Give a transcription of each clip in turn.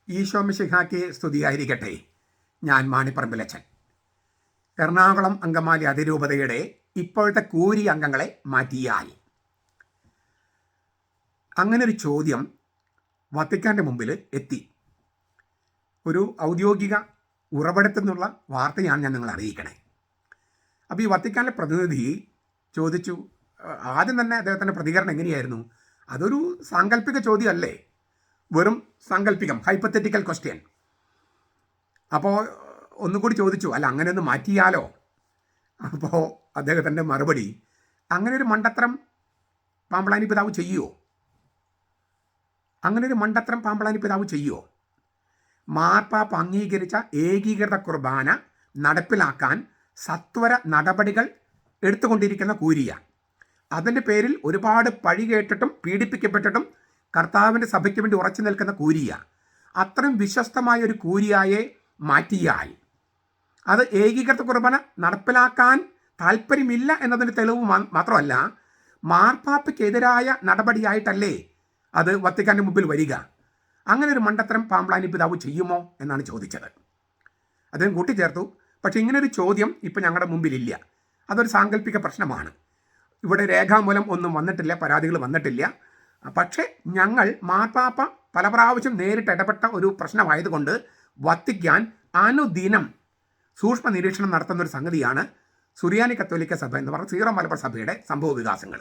ഈശോ മിശിഹായ്ക്ക് സ്തുതിയായിരിക്കട്ടെ. ഞാൻ മാണിപ്പറമ്പിലച്ചൻ. എറണാകുളം അങ്കമാലി അതിരൂപതയുടെ ഇപ്പോഴത്തെ കൂരി അംഗങ്ങളെ മാറ്റിയാൽ, അങ്ങനൊരു ചോദ്യം വത്തിക്കാൻ്റെ മുമ്പിൽ എത്തി. ഒരു ഔദ്യോഗിക ഉറവിടത്തു നിന്നുള്ള വാർത്തയാണ് ഞാൻ നിങ്ങളെ അറിയിക്കണേ. അപ്പോൾ ഈ വത്തിക്കാനിലെ പ്രതിനിധി ചോദിച്ചു. ആദ്യം തന്നെ അദ്ദേഹത്തിൻ്റെ പ്രതികരണം എങ്ങനെയായിരുന്നു? അതൊരു സാങ്കല്പിക ചോദ്യമല്ലേ, വെറും സാങ്കല്പികം, ഹൈപ്പത്തറ്റിക്കൽ ക്വസ്റ്റ്യൻ. അപ്പോൾ ഒന്നുകൂടി ചോദിച്ചു, അല്ല അങ്ങനെ ഒന്ന് മാറ്റിയാലോ? അപ്പോൾ അദ്ദേഹത്തിൻ്റെ മറുപടി, അങ്ങനെ ഒരു മണ്ടത്തരം പാമ്പളാനി പിതാവ് ചെയ്യുമോ? അങ്ങനെ ഒരു മണ്ടത്തരം പാമ്പളാനി പിതാവ് ചെയ്യുമോ? മാർപ്പാപ്പ അംഗീകരിച്ച ഏകീകൃത കുർബാന നടപ്പിലാക്കാൻ സത്വര നടപടികൾ എടുത്തുകൊണ്ടിരിക്കുന്ന കൂരിയ, അതിൻ്റെ പേരിൽ ഒരുപാട് പഴി കേട്ടിട്ടും പീഡിപ്പിക്കപ്പെട്ടിട്ടും കർത്താവിൻ്റെ സഭയ്ക്ക് വേണ്ടി ഉറച്ചു നിൽക്കുന്ന കൂരിയ, അത്രയും വിശ്വസ്തമായ ഒരു കൂരിയായെ മാറ്റിയാൽ അത് ഏകീകൃത കുർബാന നടപ്പിലാക്കാൻ താല്പര്യമില്ല എന്നതിന് തെളിവ് മാത്രമല്ല, മാർപ്പാപ്പയ്ക്കെതിരായ നടപടിയായിട്ടല്ലേ അത് വത്തിക്കാൻ്റെ മുമ്പിൽ വരിക. അങ്ങനെ ഒരു മണ്ടത്തരം പാമ്പളാനി പിതാവ് ചെയ്യുമോ എന്നാണ് ചോദിച്ചത്. അദ്ദേഹം കൂട്ടിച്ചേർത്തു, പക്ഷേ ഇങ്ങനൊരു ചോദ്യം ഇപ്പം ഞങ്ങളുടെ മുമ്പിലില്ല. അതൊരു സാങ്കല്പിക പ്രശ്നമാണ്. ഇവിടെ രേഖാമൂലം ഒന്നും വന്നിട്ടില്ല, പരാതികൾ വന്നിട്ടില്ല. പക്ഷേ ഞങ്ങൾ മാർപ്പാപ്പ പല പ്രാവശ്യം നേരിട്ട് ഇടപെട്ട ഒരു പ്രശ്നമായതുകൊണ്ട് വത്തിക്കാൻ അനുദിനം സൂക്ഷ്മ നിരീക്ഷണം നടത്തുന്ന ഒരു സംഗതിയാണ് സുറിയാനി കത്തോലിക്ക സഭ എന്ന് പറഞ്ഞ സീറോ മലബാർ സഭയുടെ സംഭവ വികാസങ്ങൾ.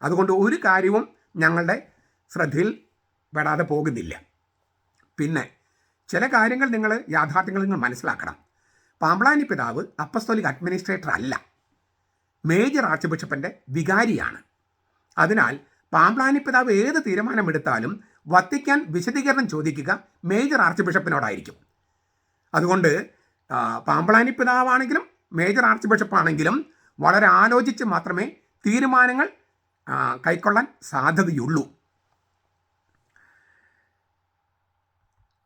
അതുകൊണ്ട് ഒരു കാര്യവും ഞങ്ങളുടെ ശ്രദ്ധയിൽ പെടാതെ പോകുന്നില്ല. പിന്നെ ചില കാര്യങ്ങൾ യാഥാർത്ഥ്യങ്ങൾ നിങ്ങൾ മനസ്സിലാക്കണം. പാമ്പളാനി പിതാവ് അപ്പസ്തോലിക് അഡ്മിനിസ്ട്രേറ്റർ അല്ല, മേജർ ആർച്ച് ബിഷപ്പിൻ്റെ വികാരിയാണ്. അതിനാൽ പാമ്പളാനി പിതാവ് ഏത് തീരുമാനമെടുത്താലും വത്തിക്കാൻ വിശദീകരണം ചോദിക്കുക മേജർ ആർച്ച് ബിഷപ്പിനോടായിരിക്കും. അതുകൊണ്ട് പാമ്പളാനി പിതാവാണെങ്കിലും മേജർ ആർച്ച് ബിഷപ്പാണെങ്കിലും വളരെ ആലോചിച്ച് മാത്രമേ തീരുമാനങ്ങൾ കൈക്കൊള്ളാൻ സാധ്യതയുള്ളൂ.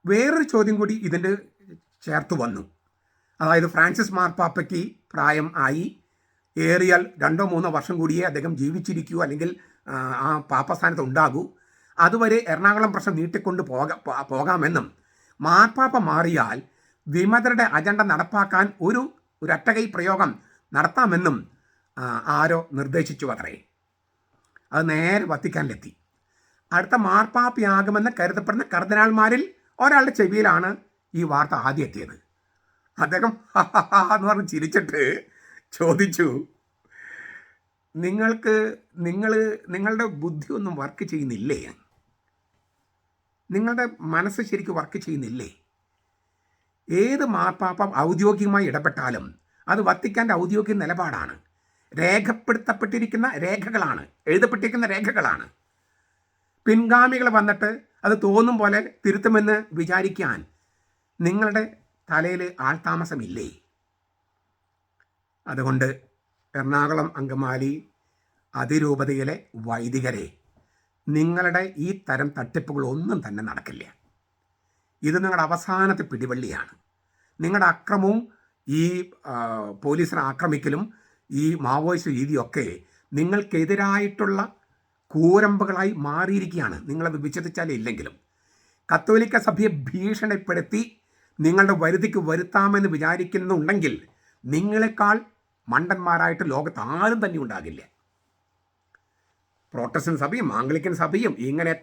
വേറൊരു ചോദ്യം കൂടി ഇതിൻ്റെ ചേർത്ത് വന്നു. അതായത് ഫ്രാൻസിസ് മാർപ്പാപ്പയ്ക്ക് പ്രായം ആയി, ഏറിയാൽ 2-3 വർഷം കൂടിയേ അദ്ദേഹം ജീവിച്ചിരിക്കൂ, അല്ലെങ്കിൽ ആ പാപ്പസ്ഥാനത്ത് ഉണ്ടാകൂ. അതുവരെ എറണാകുളം പ്രശ്നം നീട്ടിക്കൊണ്ട് പോകാമെന്നും മാർപ്പാപ്പ മാറിയാൽ വിമതരുടെ അജണ്ട നടപ്പാക്കാൻ ഒരു ഒറ്റകൈ പ്രയോഗം നടത്താമെന്നും ആരോ നിർദ്ദേശിച്ചു അത്രേ. അത് നേരെ വത്തിക്കാനിലെത്തി. അടുത്ത മാർപ്പാപ്പയാകുമെന്ന് കരുതപ്പെടുന്ന കർദിനാൾമാരിൽ ഒരാളുടെ ചെവിയിലാണ് ഈ വാർത്ത ആദ്യം എത്തിയത്. അദ്ദേഹം എന്ന് പറഞ്ഞ് ചിരിച്ചിട്ട് ചോദിച്ചു, നിങ്ങളുടെ ബുദ്ധി ഒന്നും വർക്ക് ചെയ്യുന്നില്ലേ? നിങ്ങളുടെ മനസ്സ് ശരിക്കും വർക്ക് ചെയ്യുന്നില്ലേ? ഏത് മാർപ്പാപ്പ ഔദ്യോഗികമായി ഇടപെട്ടാലും അത് വത്തിക്കാൻ്റെ ഔദ്യോഗിക നിലപാടാണ്. രേഖപ്പെടുത്തപ്പെട്ടിരിക്കുന്ന രേഖകളാണ്, എഴുതപ്പെട്ടിരിക്കുന്ന രേഖകളാണ്. പിൻഗാമികൾ വന്നിട്ട് അത് തോന്നും പോലെ തിരുത്തുമെന്ന് വിചാരിക്കാൻ നിങ്ങളുടെ തലയിൽ ആൾതാമസമില്ലേ? അതുകൊണ്ട് എറണാകുളം അങ്കമാലി അതിരൂപതയിലെ വൈദികരെ, നിങ്ങളുടെ ഈ തരം തട്ടിപ്പുകളൊന്നും തന്നെ നടക്കില്ല. ഇത് നിങ്ങളുടെ അവസാനത്തെ പിടിവള്ളിയാണ്. നിങ്ങളുടെ അക്രമവും ഈ പോലീസിനെ ആക്രമിക്കലും ഈ മാവോയിസ്റ്റ് രീതിയൊക്കെ നിങ്ങൾക്കെതിരായിട്ടുള്ള കൂരമ്പുകളായി മാറിയിരിക്കുകയാണ്. നിങ്ങളത് വിശ്വസിച്ചാലേ ഇല്ലെങ്കിലും. കത്തോലിക്ക സഭയെ ഭീഷണിപ്പെടുത്തി നിങ്ങളുടെ വരുതിക്ക് വരുത്താമെന്ന് വിചാരിക്കുന്നുണ്ടെങ്കിൽ നിങ്ങളെക്കാൾ മണ്ടന്മാരായിട്ട് ലോകത്ത് ആരും തന്നെ ഉണ്ടാകില്ല. പ്രോട്ടസ്റ്റന്റ് സഭയും ആംഗ്ലിക്കൻ സഭയും ഇങ്ങനെ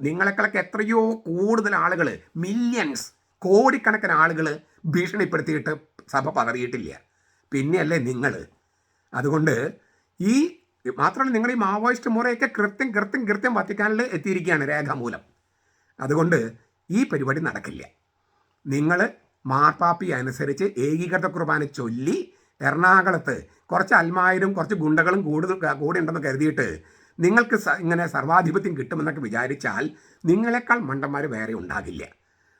നിങ്ങളെക്കാളൊക്കെ എത്രയോ കൂടുതൽ ആളുകൾ, മില്യൺസ്, കോടിക്കണക്കിന് ആളുകൾ ഭീഷണിപ്പെടുത്തിയിട്ട് സഭ പതറിയിട്ടില്ല. പിന്നെയല്ലേ നിങ്ങൾ? അതുകൊണ്ട് മാത്രമല്ല, നിങ്ങൾ ഈ മാവോയിസ്റ്റ് മുറയൊക്കെ കൃത്യം വത്തിക്കാനിൽ എത്തിയിരിക്കുകയാണ് രേഖാമൂലം. അതുകൊണ്ട് ഈ പരിപാടി നടക്കില്ല. നിങ്ങൾ മാർപ്പാപ്പി അനുസരിച്ച് ഏകീകൃത കുർബാന ചൊല്ലി എറണാകുളത്ത് കുറച്ച് അൽമായരും കുറച്ച് ഗുണ്ടകളും കൂടെ ഉണ്ടെന്ന് കരുതിയിട്ട് നിങ്ങൾക്ക് ഇങ്ങനെ സർവാധിപത്യം കിട്ടുമെന്നൊക്കെ വിചാരിച്ചാൽ നിങ്ങളെക്കാൾ മണ്ടന്മാർ വേറെ ഉണ്ടാകില്ല.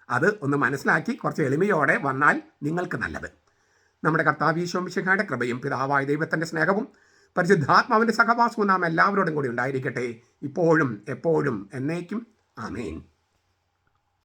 അത് ഒന്ന് മനസ്സിലാക്കി കുറച്ച് എളിമയോടെ വന്നാൽ നിങ്ങൾക്ക് നല്ലത്. നമ്മുടെ കർത്താവ് ഈശോ മിശിഹായുടെ കൃപയും പിതാവായ ദൈവത്തിൻ്റെ സ്നേഹവും പരിശുദ്ധാത്മാവിൻ്റെ സഹവാസവും നാം എല്ലാവരോടും കൂടി ഉണ്ടായിരിക്കട്ടെ, ഇപ്പോഴും എപ്പോഴും എന്നേക്കും. ആമേൻ.